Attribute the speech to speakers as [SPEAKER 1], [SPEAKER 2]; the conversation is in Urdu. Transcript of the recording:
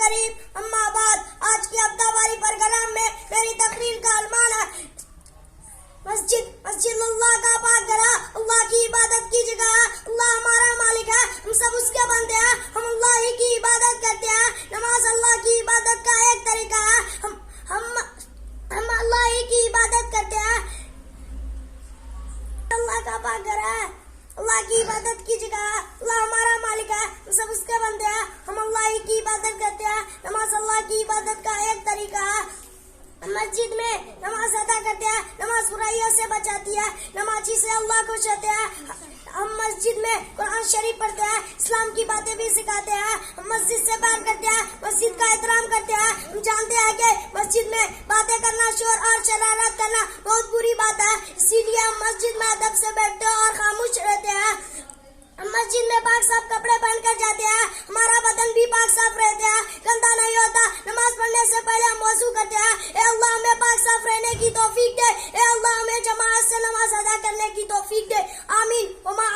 [SPEAKER 1] کریم، اما بعد، آج کی ہفتہ واری پروگرام میں میری تقریر کا عنوان ہے مسجد اللہ کا پاک گھر، اللہ کی عبادت کی جگہ، اللہ ہمارا مالک ہے، ہم سب اس کے بندے ہیں، ہم اللہ ہی کی عبادت کرتے ہیں، نماز اللہ کی عبادت کا ایک طریقہ ہے، ہم اللہ ہی کی عبادت کرتے ہیں، اللہ کا پاک گھر ہے، اللہ کی عبادت کی جگہ ہے، اللہ ہمارا مالک ہے، ہم سب اس کے بندے ہیں، ہم اللہ ہی کی عبادت کرتے ہیں، نماز اللہ کی عبادت کا ایک طریقہ ہے، مسجد میں نماز ادا کرتے ہیں، نماز برائیوں سے بچاتی ہے، نمازی سے اللہ خوش ہوتے ہیں، ہم مسجد میں قرآن شریف پڑھتے ہیں، اسلام کی باتیں بھی سکھاتے ہیں، ہم مسجد سے پیار کرتے ہیں، مسجد کا احترام کرتے ہیں، ہم جانتے ہیں کہ مسجد میں باتیں کرنا، شور اور شرارت کرنا بہت بری بات ہے، اسی لیے ہم مسجد میں ادب سے بیٹھتے ہیں اور خاموش رہتے ہیں، ہم مسجد میں پاک صاف کپڑے پہن کر جاتے ہیں، ہمارا بدن بھی پاک صاف رہتا ہے، گندا نہیں ہوتا، نماز پڑھنے سے پہلے ہم وضو کرتے ہیں، اے اللہ ہمیں پاک صاف رہنے کی توفیق دے، اے اللہ ہمیں جماعت سے نماز ادا کرنے کی توفیق دے، آمین وما